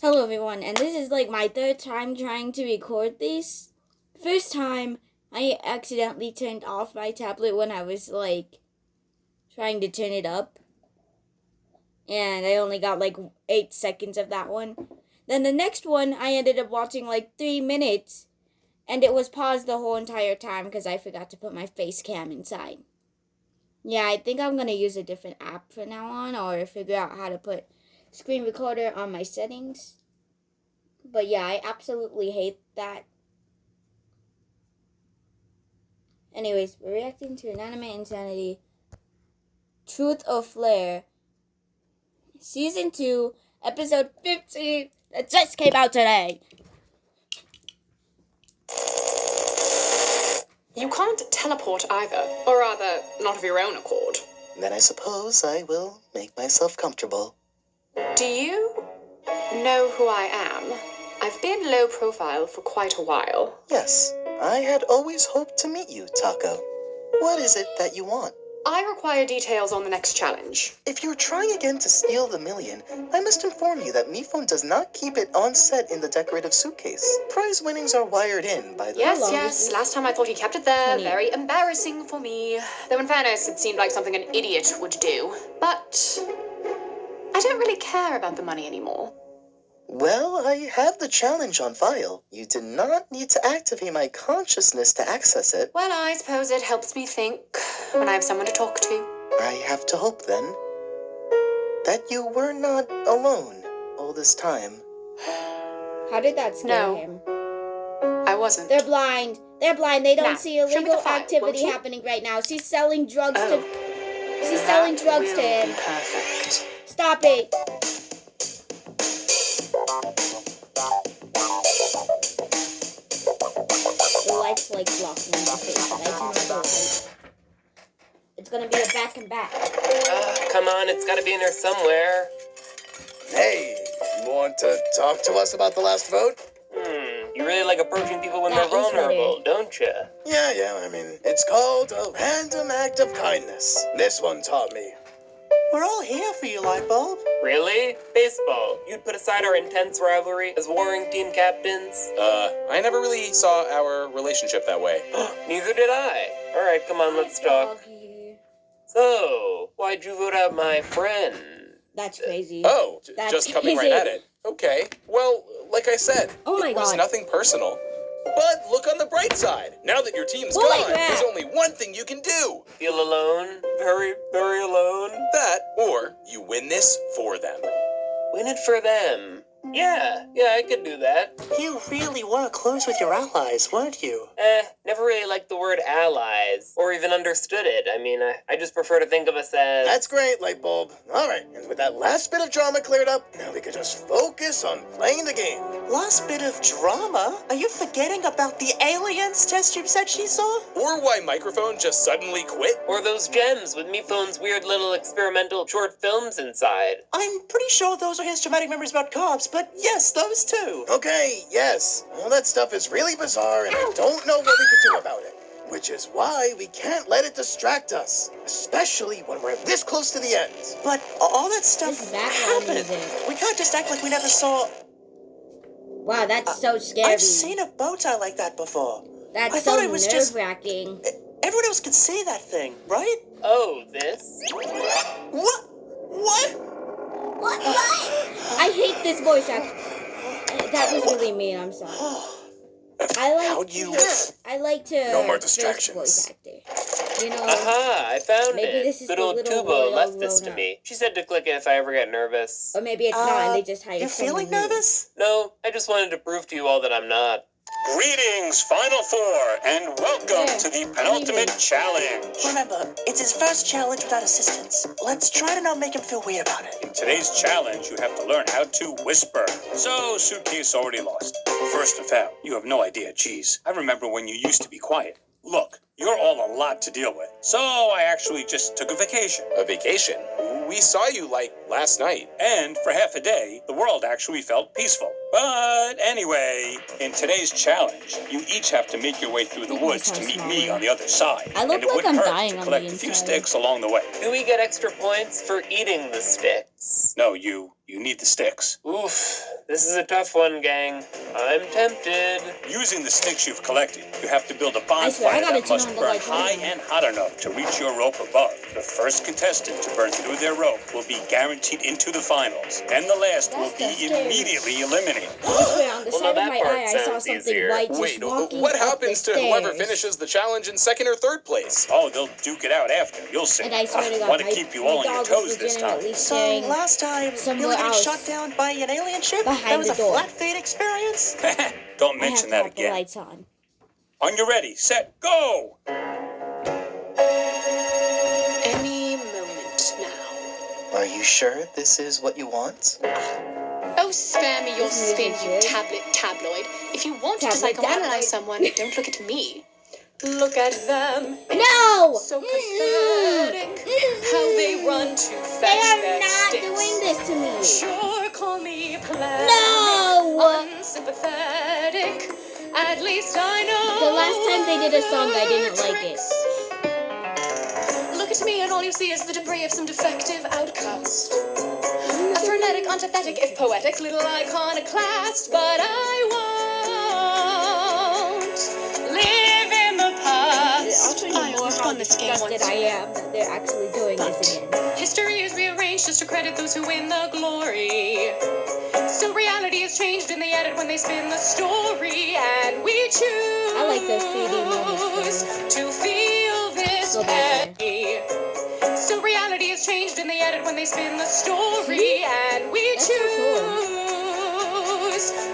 Hello everyone, and this is like my third time trying to record this. First time, I accidentally turned off my tablet when I was like trying to turn it up. And I only got like 8 seconds of that one. Then the next one, I ended up watching like 3 minutes. And it was paused the whole entire time because I forgot to put my face cam inside. Yeah, I think I'm going to use a different app from now on, or figure out how to put screen recorder on my settings. But yeah, I absolutely hate that. Anyways, we're reacting to Inanimate Insanity, Truth or Flare, Season 2, Episode 15, that just came out today. You can't teleport either, or rather, not of your own accord. Then I suppose I will make myself comfortable. Do you know who I am? I've been low profile for quite a while. Yes, I had always hoped to meet you, Taco. What is it that you want? I require details on the next challenge. If you're trying again to steal the million, I must inform you that MiPhone does not keep it on set in the decorative suitcase. Prize winnings are wired in by the... Yes, last time I thought he kept it there. 20. Very embarrassing for me. Though in fairness, it seemed like something an idiot would do. But I don't really care about the money anymore. Well, I have the challenge on file. You did not need to activate my consciousness to access it. Well, I suppose it helps me think when I have someone to talk to. I have to hope, then, that you were not alone all this time. How did that scare No. him? I wasn't. They're blind. They're blind. They don't Now, see show me illegal the file, activity won't you? happening right now. She's selling drugs Oh. to... She's selling drugs to him. Perfect. Stop it. The light's like blocking my face. I turn on the light. It's gonna be a back and back. Come on, it's gotta be in there somewhere. Hey, you want to talk to us about the last vote? You really like approaching people when That they're is vulnerable, better. don't you? Yeah, I mean, it's called a random act of kindness. This one taught me. We're all here for you, Lightbulb. Really? Baseball. You'd put aside our intense rivalry as warring team captains? I never really saw our relationship that way. Neither did I. Alright, come on, let's talk. So, why'd you vote out my friend? That's crazy. Oh, That's just coming right easy. at it. Okay, well, like I said, Oh my it was God. nothing personal. But look on the bright side. Now that your team's Holy gone, crap. there's only one thing you can do. Feel alone? Very, very alone? That, or you win this for them. Win it for them. Yeah, I could do that. You really were close with your allies, weren't you? Never really liked the word allies, or even understood it. I mean, I just prefer to think of us as... That's great, Lightbulb. All right, and with that last bit of drama cleared up, now we can just focus on playing the game. Last bit of drama? Are you forgetting about the aliens test tube said she saw? Or why Microphone just suddenly quit. Or those gems with MiPhone's weird little experimental short films inside. I'm pretty sure those are his traumatic memories about cops, but yes, those too. Okay, yes, all that stuff is really bizarre, and I don't know what we can do about it. Which is why we can't let it distract us, especially when we're this close to the end. But all that stuff This background happened. music. We can't just act like we never saw... Wow, that's so scary. I've seen a bow tie like that before. That's I so thought it was just- nerve-wracking. Everyone else could see that thing, right? Oh, this? What? What? I hate this voice actor. That was really mean. I'm sorry. How'd you... I like to. No more first distractions. Voice actor. You know. Aha, I found Maybe it. this is Good the old little Tubo royal left this to Rona. me. She said to click it if I ever get nervous. Or maybe it's not, and they just hired You're someone feeling new. nervous? No, I just wanted to prove to you all that I'm not. Greetings, Final Four, and welcome to the penultimate challenge. Remember, it's his first challenge without assistance. Let's try to not make him feel weird about it. In today's challenge, you have to learn how to whisper. So, Suitcase already lost. First of all, you have no idea. Geez, I remember when you used to be quiet. Look, you're all a lot to deal with. So I actually just took a vacation. A vacation? We saw you, last night. And for half a day, the world actually felt peaceful. But anyway, in today's challenge, you each have to make your way through the woods to meet me on the other side. I look And it like wouldn't I'm hurt dying to on collect the a few inside. sticks along the way. Do we get extra points for eating the sticks? No, you need the sticks. Oof, this is a tough one, gang. I'm tempted. Using the sticks you've collected, you have to build a I swear, I bonfire gotta that turn must on the burn lights right high now. and hot enough to reach your rope above. The first contestant to burn through their rope will be guaranteed into the finals, and the last will That's be the scary. immediately eliminated. I swear, on the Well, side now of my that part eye, I saw sounds something easier. white just Wait, walking what up happens the to whoever stairs. finishes the challenge in second or third place? Oh, they'll duke it out after. You'll see. And I swear to God, Want to my, keep you my all on your dog toes was this time. legitimately So staring last time, you somewhere were getting else shot down by an alien ship? behind That was the a door. flat fate experience? Don't I have mention to that have the again. lights on. On your ready, set, go! Any moment now. Are you sure this is what you want? Oh, spare me your This spin, music you good. tabloid. If you want to Tabloid. psychoanalyze someone, don't look at me. Look at them. No! So pathetic. How they run to fetch They are their not sticks. doing this to me. Sure, call me pathetic. No! Unsympathetic. At least I know. The last time they did a song, I didn't like it. Look at me, and all you see is the debris of some defective outcast. A frenetic, antithetic, if poetic, little iconoclast. But I won't live in the I'll past. show you more how disgusted I am that they're actually doing this again. History is rearranged just to credit those who win the glory. So reality is changed in the edit when they spin the story, and we choose I like those 3D moments to feel this Go back pain. So reality is changed in the edit when they spin the story, and we That's so choose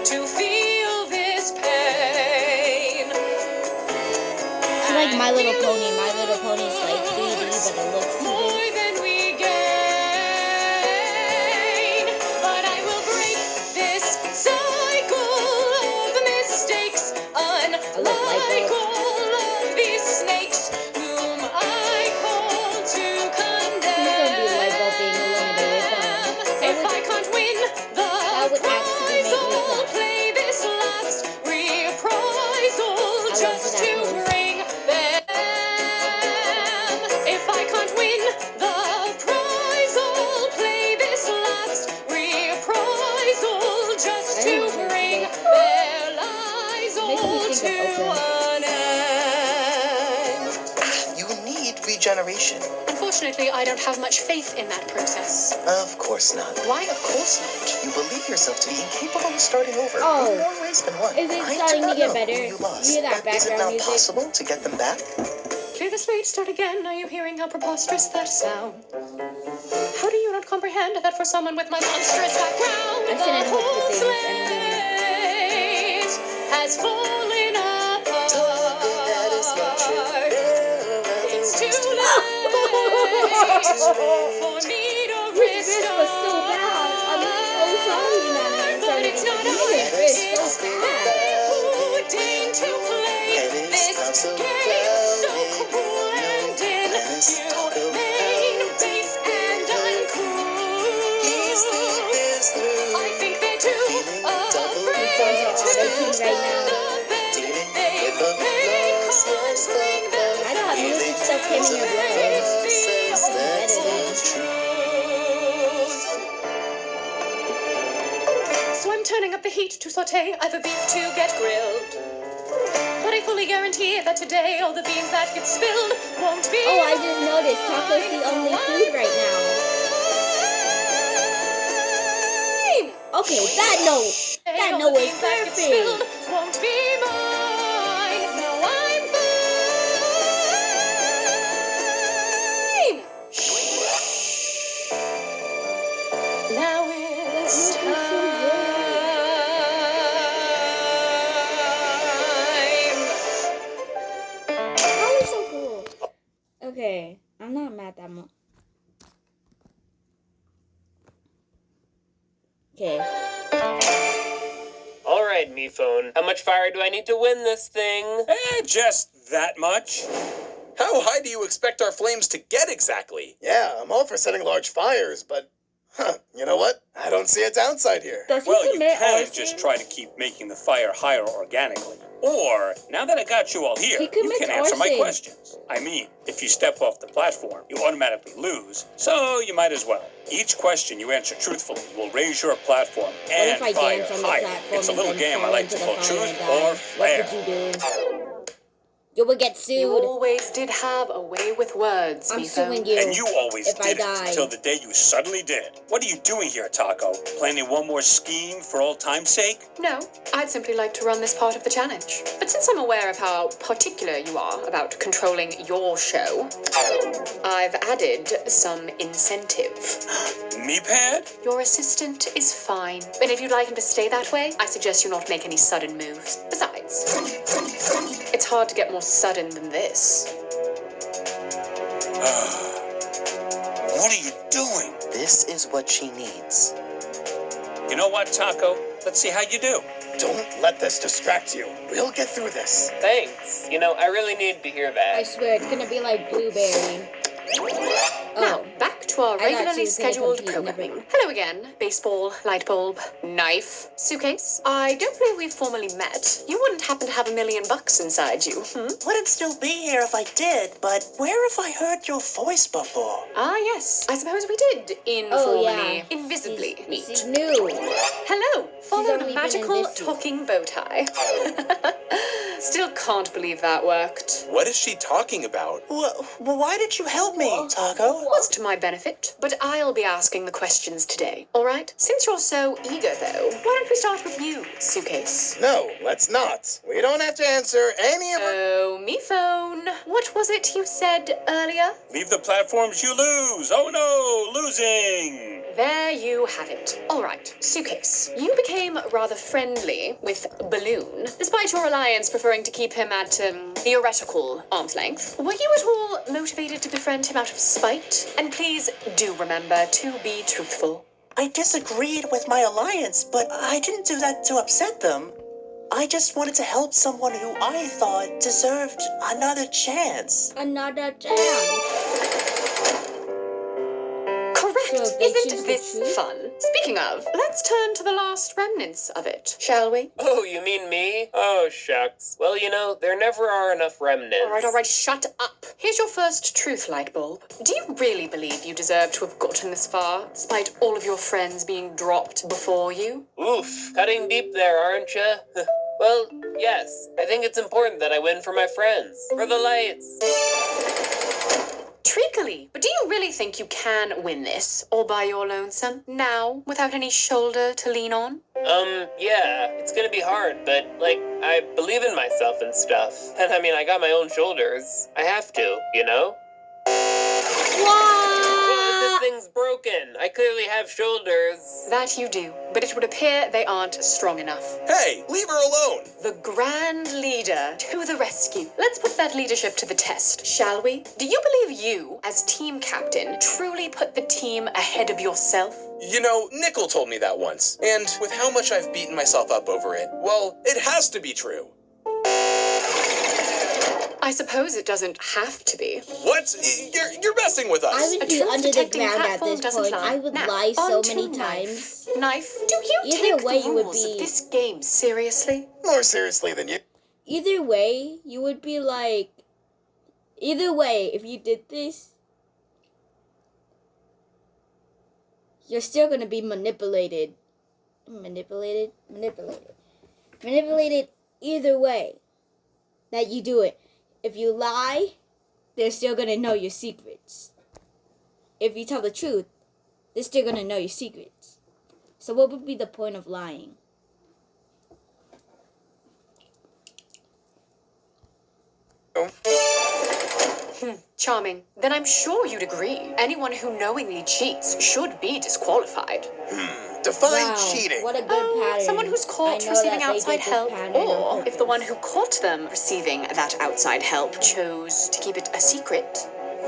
to feel this pain. It's like My Little Pony. My Little Pony's like 3D, but it looks too More big. than we gain. But I will break this cycle of mistakes, unlike all of these snakes whom I call to Please don't be like condemn. Bob being eliminated. If I can't win the would actually prize, make me I'll cry. play this last reprisal love just that to pose. bring them. If I can't win the prize, I'll play this last reprisal just I to don't want bring this to their lies Makes me all think to of Oprah. an end. You need regeneration. Unfortunately, I don't have much faith in that process. Of course not. Why, of course not. You believe yourself to be incapable of starting over Oh. in more ways than one. Is it I do starting to not get know better? who you lost, You hear that but is it background not music? possible to get them back? Clear the slate, start again. Are you hearing how preposterous that sounds? How do you not comprehend that for someone with my monstrous background, I shouldn't the hope whole that they use any slate has fallen apart? It's too late for me to This was so bad. I'm so sorry, man. I'm but sorry. it's not This is so bad. who deigned to play this game so cruel and inhumane, base and uncool. I think they're too afraid to auto-tuned right now. stand the bend. They make us bring them I thought music stuff came in your blood. So I'm turning up the heat to saute, I've a beef to get grilled. But I fully guarantee that today all the beans that get spilled won't be. Oh, I just noticed taco's the only food right now. Okay, that note was perfect. Won't be mine. No, I'm fine. Now it's That note was so time. That was so cool. Okay, I'm not mad that much. Okay. All right, me phone. How much fire do I need to win this thing? Just that much. How high do you expect our flames to get exactly? Yeah, I'm all for setting large fires, but Huh, you know what? I don't see a downside here. Does Well, he you commit can arson? just try to keep making the fire higher organically. Or, now that I got you all here, He you commits can answer my arson. questions. I mean, if you step off the platform, you automatically lose, so you might as well. Each question you answer truthfully will raise your platform What and if I fire dance on the higher. platform It's a and little then game I fall like into to the call fire truth and die? or flare. What would you do? You would get You sued. always did have a way with words, I'm Mifo. suing you. And you always if I did die. it until the day you suddenly did. What are you doing here, Taco? Planning one more scheme for old time's sake? No, I'd simply like to run this part of the challenge. But since I'm aware of how particular you are about controlling your show, I've added some incentive. Me-pad? Your assistant is fine, and if you'd like him to stay that way, I suggest you not make any sudden moves. Besides, it's hard to get more sudden than this. What are you doing? This is what she needs. You know what, Taco? Let's see how you do. Don't let this distract you. We'll get through this. Thanks. You know, I really needed to hear I that. swear, it's gonna be like Blueberry. Now, back to our I thought regularly she was gonna scheduled compete, programming. never mind. Hello again, baseball, light bulb, knife, suitcase. I don't believe we've formally met. You wouldn't happen to have $1 million inside you, hmm? Wouldn't still be here if I did, but where have I heard your voice before? Ah, yes. I suppose we did informally, Oh, yeah. invisibly meet. She's new. Hello, followed only been in magical this season. talking bow tie. Still can't believe that worked. What is she talking about? Well, why did you help me, Taco? Was to my benefit, but I'll be asking the questions today, all right? Since you're so eager, though, why don't we start with you, Suitcase? No, let's not. We don't have to answer any of her. Oh, me phone. What was it you said earlier? Leave the platforms, you lose. Oh no, losing. There you have it. All right, Suitcase. You became rather friendly with Balloon, despite your alliance preferring to keep him at theoretical arm's length. Were you at all motivated to befriend him out of spite? And please do remember to be truthful. I disagreed with my alliance, but I didn't do that to upset them. I just wanted to help someone who I thought deserved another chance. Another chance. Correct. So if they choose Isn't the this truth? fun? Speaking of, let's turn to the last remnants of it, shall we? Oh, you mean me? Oh, shucks. Well, you know, there never are enough remnants. All right, shut up. Here's your first truth, Lightbulb. Do you really believe you deserve to have gotten this far, despite all of your friends being dropped before you? Oof, cutting deep there, aren't you? Well, yes. I think it's important that I win for my friends. For the lights. Treacly, but do you really think you can win this, all by your lonesome, now, without any shoulder to lean on? Yeah, it's gonna be hard, but, like, I believe in myself and stuff. And I mean, I got my own shoulders. I have to, you know? Well, this thing's broken. I clearly have shoulders. That you do, but it would appear they aren't strong enough. Hey, leave her alone. The Grand Leader to the rescue. Let's put that leadership to the test, shall we? Do you believe you, as team captain, truly put the team ahead of yourself? You know, Nickel told me that once, and with how much I've beaten myself up over it, well, it has to be true. I suppose it doesn't have to be. What? You're messing with us. I would A be under the truth-detecting ground at platform this doesn't point. lie. I would Now, lie so on to many Knife. times. Knife, do you Either take way, the you would rules be- of this game seriously? More seriously than you. Either way, you would be like. Either way, if you did this, you're still gonna be manipulated. Manipulated either way that you do it. If you lie, they're still gonna know your secrets. If you tell the truth, they're still gonna know your secrets. So what would be the point of lying? Charming. Then I'm sure you'd agree. Anyone who knowingly cheats should be disqualified. Define Wow, cheating. what a good pattern. Someone who's I caught know receiving that they outside did this help, pattern on or if the purpose. one who caught them receiving that outside help chose to keep it a secret.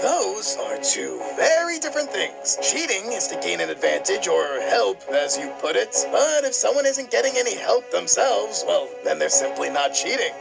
Those are two very different things. Cheating is to gain an advantage or help, as you put it. But if someone isn't getting any help themselves, well, then they're simply not cheating.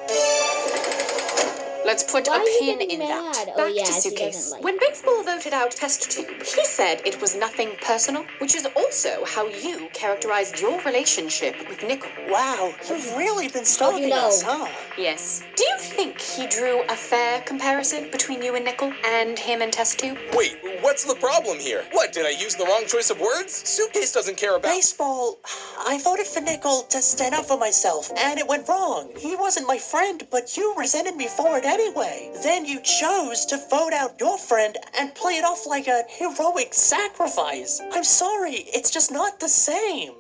Let's put Why a are you pin getting in that. mad? Back Oh, to yeah, she Suitcase. doesn't like When it. Baseball voted out Test Tube, he said it was nothing personal, which is also how you characterized your relationship with Nickel. Wow, you've really been How'd you stalking know? us, huh? Yes. Do you think he drew a fair comparison between you and Nickel and him and Test Tube? Wait, what's the problem here? What, did I use the wrong choice of words? Suitcase doesn't care about... Baseball, I voted for Nickel to stand up for myself, and it went wrong. He wasn't my friend, but you resented me for it anyway. Then you chose to vote out your friend and play it off like a heroic sacrifice. I'm sorry, it's just not the same.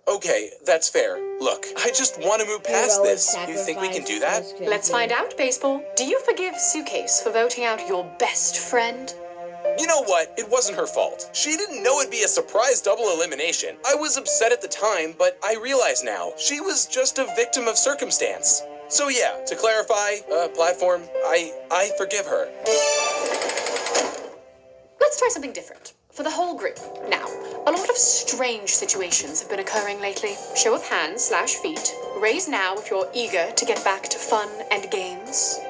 Okay, that's fair. Look, I just want to move past Heroic this. You think we can do that? sacrifice, Let's find out, Baseball. Do you forgive Suitcase for voting out your best friend? You know what? It wasn't her fault. She didn't know it'd be a surprise double elimination. I was upset at the time, but I realize now she was just a victim of circumstance. So yeah, to clarify, platform, I forgive her. Let's try something different. For the whole group. Now, a lot of strange situations have been occurring lately. Show of hands/feet. Raise now if you're eager to get back to fun and games.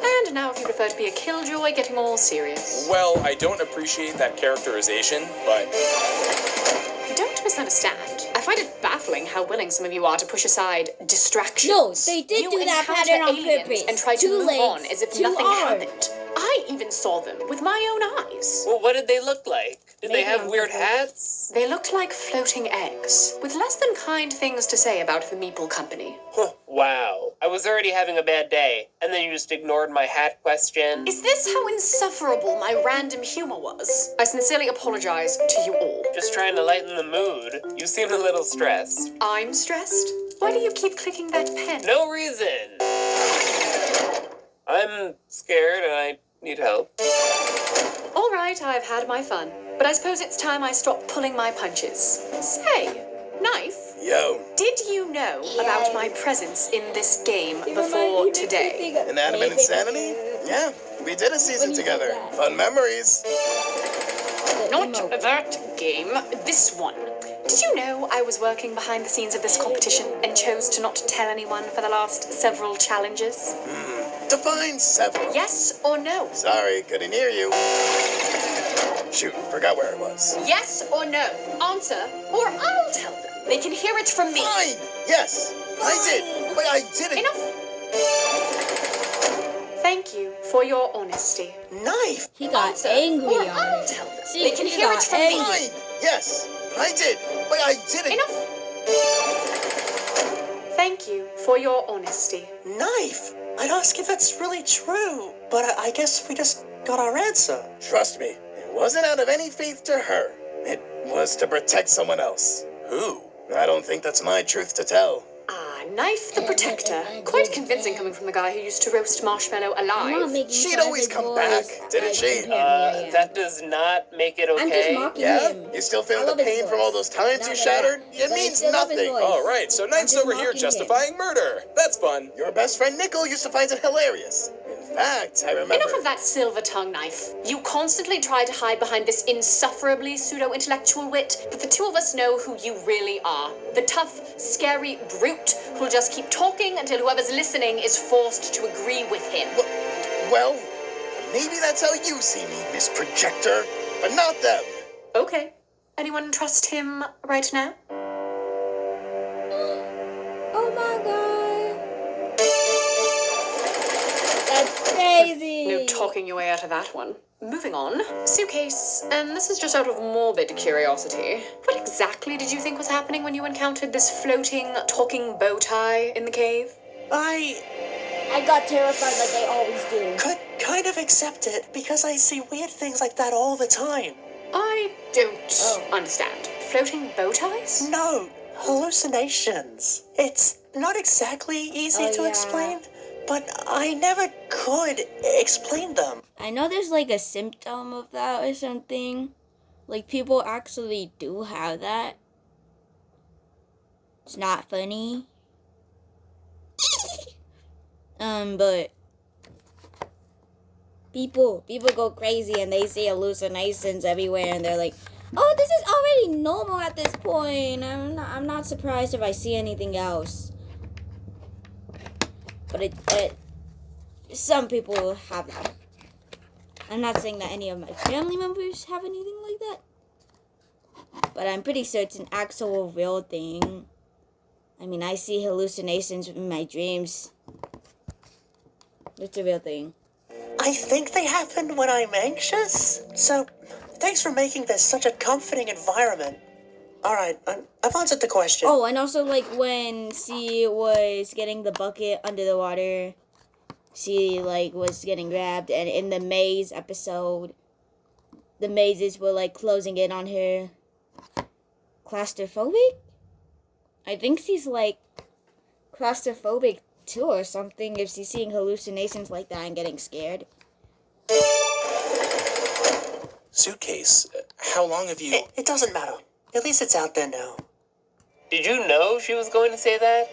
And now if you prefer to be a killjoy getting all serious. Well, I don't appreciate that characterization, but... Don't misunderstand. I find it baffling how willing some of you are to push aside distractions. No, they did You do that encounter pattern on aliens purpose. and try to Two move legs, on as if two nothing arms. happened. I even saw them with my own eyes. Well, what did they look like? Did they Maybe have on weird purpose. hats? They looked like floating eggs, with less than kind things to say about the Meeple Company. Huh, wow. I was already having a bad day, and then you just ignored my hat question. Is this how insufferable my random humor was? I sincerely apologize to you all. Just trying to lighten the mood. You seem a little stressed. I'm stressed. Why do you keep clicking that pen? No reason. I'm scared and I need help. All right, I've had my fun. But I suppose it's time I stop pulling my punches. Say, Knife, Yo, did you know about my presence in this game before today? Inanimate Insanity? Yeah, we did a season together. Fun memories. Not that game, this one. Did you know I was working behind the scenes of this competition and chose to not tell anyone for the last several challenges? Define several. Yes or no? Sorry, couldn't hear you. Shoot, forgot where I was. Yes or no? Answer, or I'll tell them. They can hear it from me. Fine. Yes, I did, but I didn't. Enough. Thank you for your honesty. Knife! He got Answer, angry or on I'll it. tell them. See, They can he hear got it from me. angry. Fine. Yes, I did, but I didn't. Enough. Thank you for your honesty. Knife! I'd ask if that's really true, but I guess we just got our answer. Trust me, it wasn't out of any faith to her. It was to protect someone else. Who? I don't think that's my truth to tell. Ah, Knife the Protector. Quite convincing coming from the guy who used to roast Marshmallow I'm not alive. making She'd fun of always his come voice. back, didn't I she? compare him, yeah. That does not make it okay. I'm just mocking Yeah? him. You still I feeling love the his pain from voice. all those times Not you that shattered? bad. It But I means still love his nothing. voice. All right, so Knight's just over here mocking him. justifying murder. That's fun. Your best friend Nickel used to find it hilarious. In fact, I remember. Enough of that silver tongue Knife. You constantly try to hide behind this insufferably pseudo-intellectual wit, but the two of us know who you really are. The tough, scary brute who'll just keep talking until whoever's listening is forced to agree with him. Well, maybe that's how you see me, Miss Projector, but not them. Okay. Anyone trust him right now? Oh my god. That's crazy. No talking your way out of that one. Moving on. Suitcase, and this is just out of morbid curiosity. What exactly did you think was happening when you encountered this floating, talking bow tie in the cave? I got terrified like I always do. Could kind of accept it because I see weird things like that all the time. I don't understand. Floating bow ties? No, hallucinations. It's not exactly easy Oh, to yeah. explain, but I never could explain them. I know there's like a symptom of that or something. Like people actually do have that. It's not funny. But people go crazy and they see hallucinations everywhere and they're like, oh, this is already normal at this point. I'm not surprised if I see anything else. But some people have that. I'm not saying that any of my family members have anything like that. But I'm pretty sure it's an actual real thing. I mean, I see hallucinations in my dreams. It's a real thing. I think they happen when I'm anxious. So, thanks for making this such a comforting environment. Alright, I've answered the question. Oh, and also, like, when she was getting the bucket under the water, she, like, was getting grabbed, and in the maze episode, the mazes were, like, closing in on her. Claustrophobic? I think she's, like, claustrophobic, too, or something, if she's seeing hallucinations like that and getting scared. Suitcase, how long have you... It doesn't matter. At least it's out there now. Did you know she was going to say that?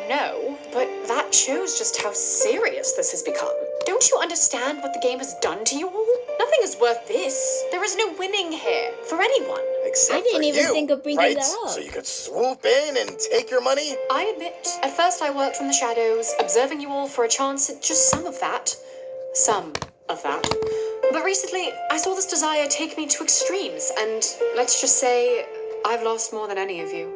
No, but that shows just how serious this has become. Don't you understand what the game has done to you all? Nothing is worth this. There is no winning here for anyone. Except I didn't for even you, think of bringing right? that up. So you could swoop in and take your money? I admit, at first I worked from the shadows, observing you all for a chance at just some of that. Some of that. But recently, I saw this desire take me to extremes, and let's just say, I've lost more than any of you.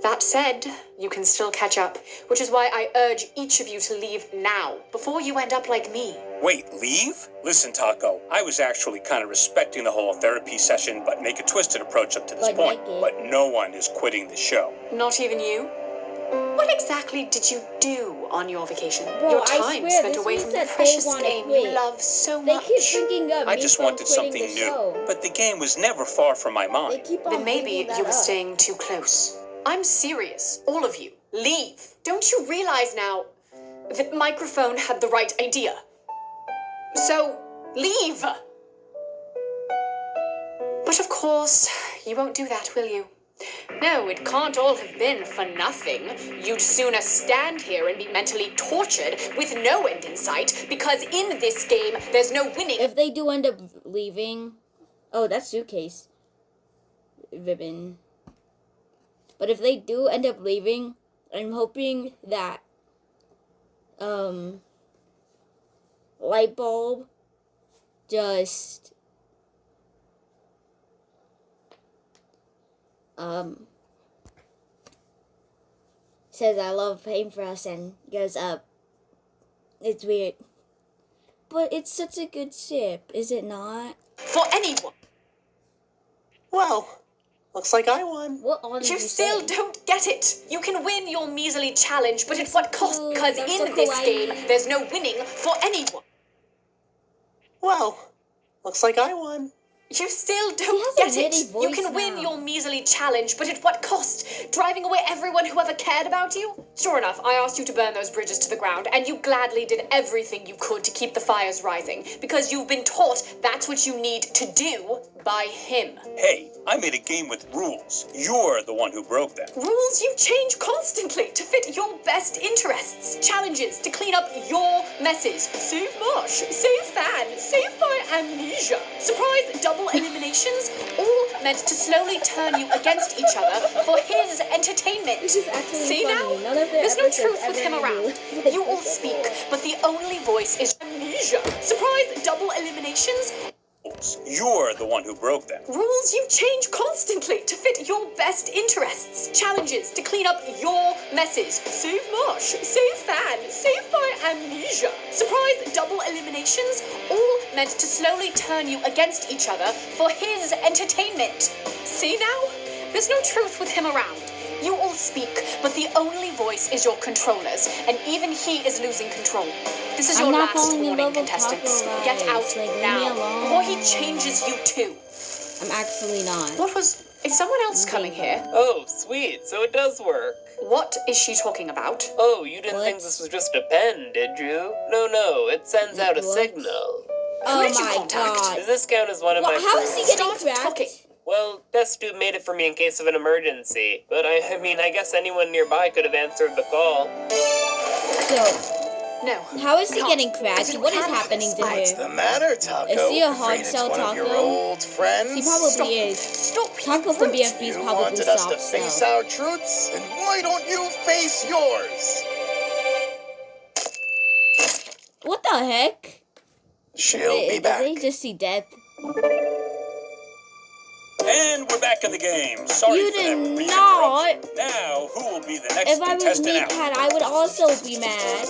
That said, you can still catch up, which is why I urge each of you to leave now, before you end up like me. Wait, leave? Listen, Taco, I was actually kind of respecting the whole therapy session, but make a twisted approach up to this But point. Nikki- But no one is quitting the show. Not even you? What exactly did you do on your vacation? Bro, your I time swear, spent this away means from the that they precious wanna game quit. you love so They much. keep bringing up I me just from wanted quitting something the new. show. But the game was never far from my They mind. keep on Then maybe bringing that you were up. staying too close. I'm serious, all of you. Leave. Don't you realize now that Microphone had the right idea? So, leave! But of course, you won't do that, will you? No, it can't all have been for nothing. You'd sooner stand here and be mentally tortured with no end in sight, because in this game, there's no winning. If they do end up leaving... Oh, that's Suitcase. Ribbon. But if they do end up leaving, I'm hoping that... Lightbulb just... says I love Paintbrush and goes up. It's weird. But it's such a good ship, is it not? For anyone. Well, looks like I won. What all did You you still say? don't get it. You can win your measly challenge, but at what cost? cute. Because That's in so this kawaii. game, there's no winning for anyone. Well, looks like I won. You still has don't a get witty it. You voice can win now. your measly challenge, but at what cost? Driving away everyone who ever cared about you? Sure enough, I asked you to burn those bridges to the ground, and you gladly did everything you could to keep the fires rising, because you've been taught that's what you need to do by him. Hey, I made a game with rules. You're the one who broke them. Rules you change constantly to fit your best interests. Challenges to clean up your messes. Save Marsh, save Fan, save my amnesia. Surprise double eliminations, all meant to slowly turn you against each other for his entertainment. This is actually See funny. now? None of their There's no episodes truth with ever him end around. with You all this speak, before. but the only voice is amnesia. Surprise double eliminations, You're the one who broke them. rules you change constantly to fit your best interests. Challenges to clean up your messes. Save Marsh, save Fan, save my amnesia. Surprise double eliminations, all meant to slowly turn you against each other for his entertainment. See now? There's no truth with him around. You all speak, but the only voice is your controller's, and even he is losing control. This is I'm your not last falling in warning, love with contestants. Taco Get out Rice. Like, leave me now, alone. or he changes you too. I'm actually not. What was... Is someone else coming here? Oh, sweet, so it does work. What is she talking about? Oh, you didn't What? think this was just a pen, did you? No, it sends out a What? signal. Oh did you my contact? god. Does this count as one of Well, my how is he friends? getting Start cracked? talking. Well, Best Dude made it for me in case of an emergency. But I mean, I guess anyone nearby could have answered the call. So, No. how is he Can't. getting cracked? Didn't What is have happening this. to What's her? the matter, Taco? Is he a hard Afraid it's shell one of your taco? old friends? He probably Stop. is. Stop. Taco from Rude. BFB is You probably wanted us to soft face shell. our truths? Then why don't you face yours? What the heck? She'll be Did back. they just see death? And we're back in the game. Sorry You for that did brief not. interruption. Now, who will be the next If I was contestant out? Meathead, I would also be mad.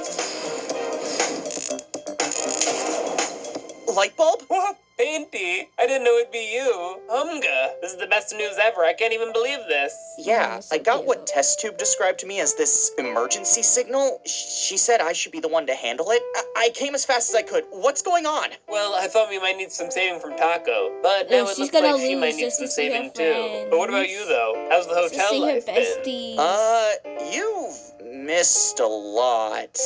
Light bulb? What? Painty, I didn't know it'd be you. Umga, this is the best news ever. I can't even believe this. Yeah, so I got cute. what Test Tube described to me as this emergency signal. She said I should be the one to handle it. I came as fast as I could. What's going on? Well, I thought we might need some saving from Taco, but now Yeah, it she's looks gonna like she might lose need just some to see her saving too. But what about you, though? How's the To hotel see her life been? besties. You've missed a lot.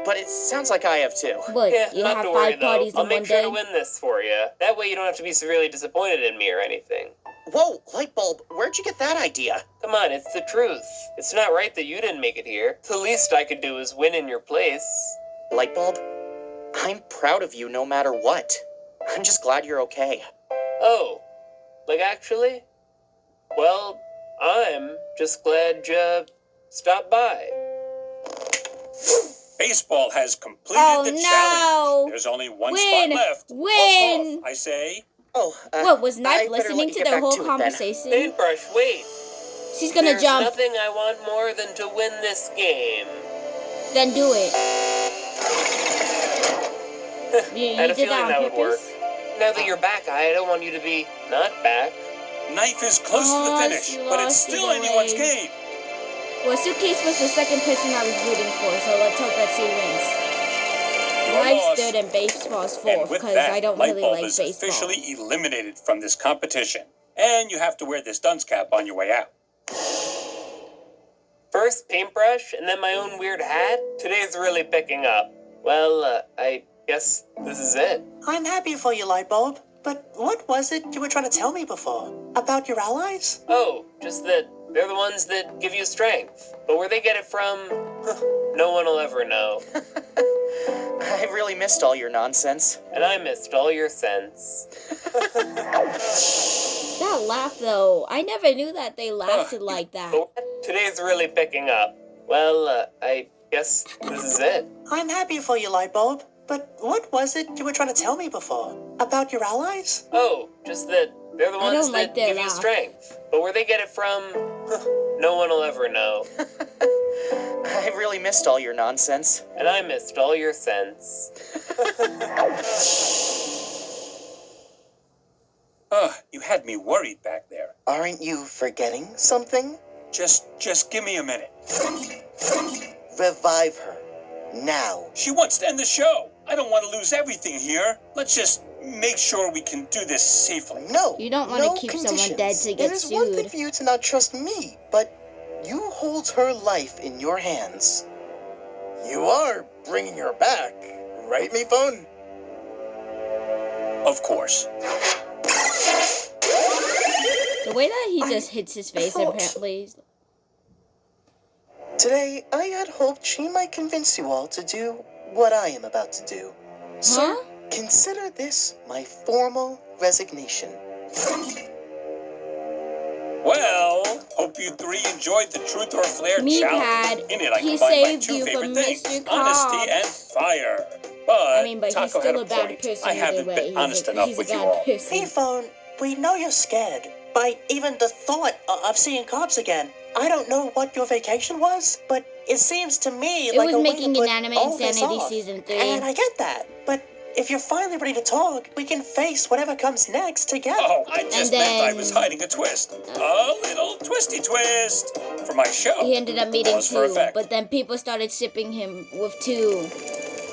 But it sounds like I have too. What, Yeah, you not have to worry, 5 though. parties I'll in make one sure day? to win this for you. That way you don't have to be severely disappointed in me or anything. Whoa, light bulb, where'd you get that idea? Come on, it's the truth. It's not right that you didn't make it here. The least I could do is win in your place. Light bulb, I'm proud of you no matter what. I'm just glad you're okay. Oh, like actually? Well, I'm just glad you stopped by. Baseball has completed Oh, the no. challenge. There's only one Win. spot left. Win. Cough, cough, I say. Oh, What, was I Knife better let listening you to get their back whole to it then. conversation? Paintbrush, wait. She's gonna There's jump. nothing I want more than to win this game. Then do it. You I had a did feeling on that would work. purpose? Now that you're back, I don't want you to be not back. Knife is close to the Oh, finish, she but it's lost still either anyone's way. game. Well, Suitcase was the second person I was rooting for, so let's hope that she wins. Your Life's loss. third and baseball's And fourth, with because that, I don't Light really Bulb like is baseball. officially eliminated from this competition. And you have to wear this dunce cap on your way out. First paintbrush, and then my own weird hat? Today's really picking up. Well, I guess this is it. I'm happy for you, light bulb. But what was it you were trying to tell me before? About your allies? Oh, just that they're the ones that give you strength. But where they get it from, no one will ever know. I really missed all your nonsense. And I missed all your sense. That laugh, though, I never knew that they laughed like that. But today's really picking up. Well, I guess this is it. I'm happy for you, light bulb. But what was it you were trying to tell me before? About your allies? Oh, just that they're the I ones don't like that their give you laugh. strength. But where they get it from, no one will ever know. I really missed all your nonsense. And I missed all your sense. You had me worried back there. Aren't you forgetting something? Just give me a minute. Revive her. Now. She wants to end the show. I don't want to lose everything here. Let's just make sure we can do this safely. No. You don't wanna no keep someone conditions. dead to get It is one thing sued. for you to not trust me, but you hold her life in your hands. You are bringing her back, right, me phone? Of course. The way that he just hits his face, thought- apparently. is- Today, I had hoped she might convince you all to do what I am about to do. So, Huh? consider this my formal resignation. Well, hope you three enjoyed the Truth or Flare challenge. Meathead, In it, I he combined my saved two you favorite from things, Mr. honesty Cobbs. and fire. But, I mean, but he's Taco still had a bad point. person I either haven't way. been honest He's enough a with you bad all. person. Phone, we know you're scared by even the thought of seeing cops again. I don't know what your vacation was, but it seems to me It like was a way making to an put Anime all this Insanity off. Season 3. And I get that, but if you're finally ready to talk, we can face whatever comes next together. Oh, I just meant I then- was hiding a twist. A little twisty twist for my show. He ended up meeting Pause for two, effect. but then people started shipping him with two,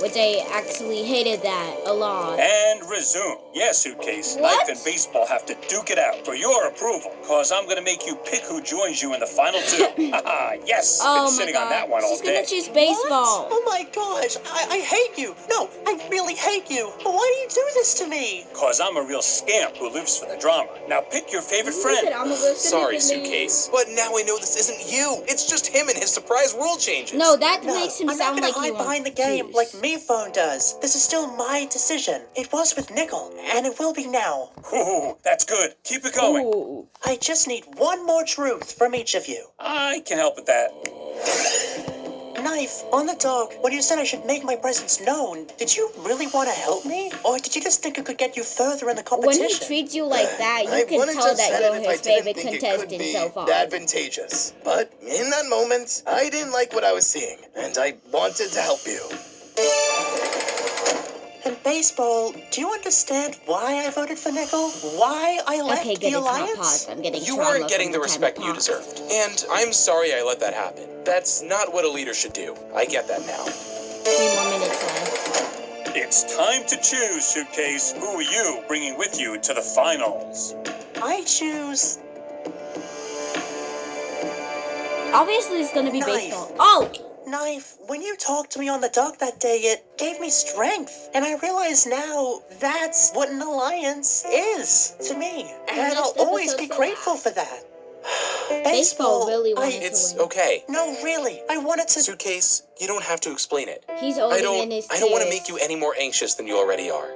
which I actually hated that a lot. And resume. Yes, Suitcase. What? Knife and Baseball have to duke it out for your approval, cause I'm gonna make you pick who joins you in the final two. Haha, yes. Oh Been my sitting on that god, one all she's day. gonna choose baseball. What? Oh my gosh, I hate you. No, I really hate you. Why do you do this to me? Cause I'm a real scamp who lives for the drama. Now pick your favorite He friend. said, "I'm a good Sorry, citizen." Suitcase. But now I know this isn't you. It's just him and his surprise world changes. No, that No, makes him I'm sound not like gonna he hide behind the wants game juice. like me phone does. This is still my decision. It was with Nickel, and it will be now. Ooh, that's good. Keep it going. Ooh. I just need one more truth from each of you. I can help with that. Knife, on the dog, when you said I should make my presence known, did you really want to help me? Or did you just think it could get you further in the When competition? he treats you like that, I you can wouldn't tell have that said you're it if I his didn't favorite think it could contestant be so far. advantageous. But in that moment, I didn't like what I was seeing, and I wanted to help you. In baseball, do you understand why I voted for Nickel? Why I left Okay, the good, it's not Alliance? paused. I'm getting You trauma weren't getting from the time it respect you paused. deserved. And I'm sorry I let that happen. That's not what a leader should do. I get that now. 3 more minutes left. It's time to choose, Suitcase. Who are you bringing with you to the finals? I choose Obviously, it's gonna be Knife. baseball. Oh! Knife. When you talked to me on the dock that day, it gave me strength. And I realize now that's what an alliance is to me. And next I'll always episode be so grateful for that. Baseball really wanted It's to win. okay. No, really. I wanted to. Suitcase, you don't have to explain it. He's I holding don't in his I don't want to tears. make you any more anxious than you already are.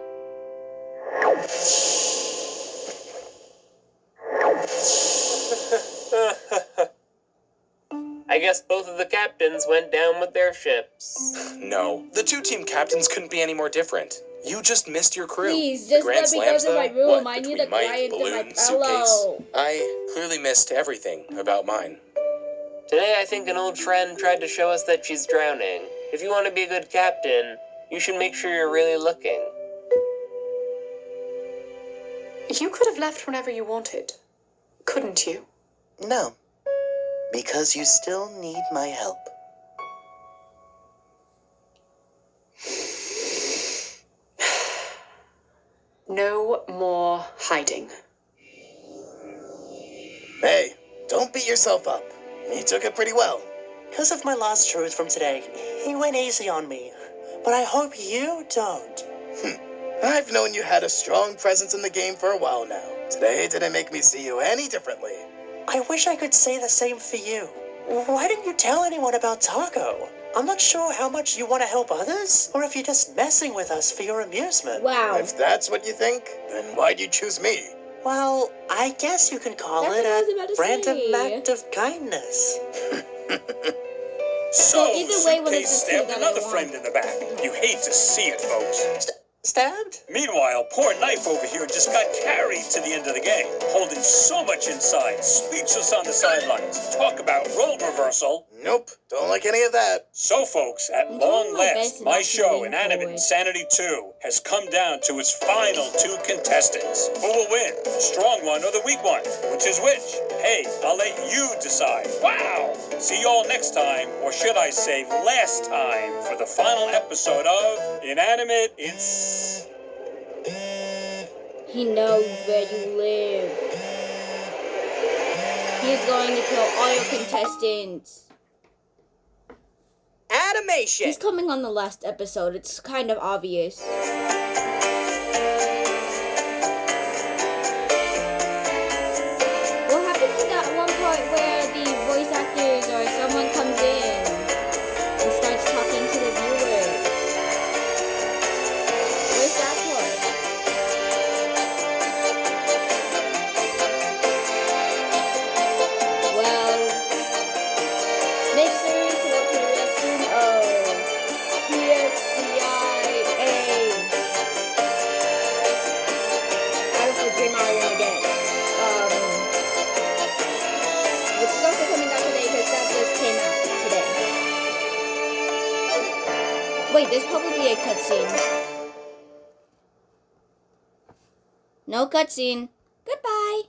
I guess both of the captains went down with their ships. No, the two team captains couldn't be any more different. You just missed your crew. Please, The just Grand let me go Slams, to my though? room. What, I need between a Mike, quiet to my Balloon, Suitcase? pillow. I clearly missed everything about mine. Today, I think an old friend tried to show us that she's drowning. If you want to be a good captain, you should make sure you're really looking. You could have left whenever you wanted, couldn't you? No, because you still need my help. No more hiding. Hey, don't beat yourself up. You took it pretty well. Because of my last truth from today, he went easy on me. But I hope you don't. I've known you had a strong presence in the game for a while now. Today didn't make me see you any differently. I wish I could say the same for you. Why didn't you tell anyone about Taco? I'm not sure how much you want to help others, or if you're just messing with us for your amusement. Wow. If that's what you think, then why'd you choose me? Well, I guess you can call That's it what I was about to a random say. act of kindness. So, either way, what is Suitcase the two stabbed that I another want? friend in the back. You hate to see it, folks. Stabbed? Meanwhile, poor Knife over here just got carried to the end of the game, holding so much inside, speechless on the sidelines. Talk about role reversal. Nope, don't like any of that. So, folks, at I'm long trying my best last, to my not show, lean Inanimate forward. Insanity 2, has come down to its final 2 contestants. Who will win, the strong one or the weak one? Which is which? Hey, I'll let you decide. Wow! See you all next time, or should I say last time, for the final episode of Inanimate Ins... He knows where you live. He's going to kill all your contestants. Animation! He's coming on the last episode. It's kind of obvious. What happened to that one part where the voice actors or someone comes in and starts talking to the viewers? Where's that part? Well, make sure to watch the reaction of PFDIA out of Dream Island again. Which is also coming out today because that just came out today. Wait, there's probably a cutscene. No cutscene. Goodbye.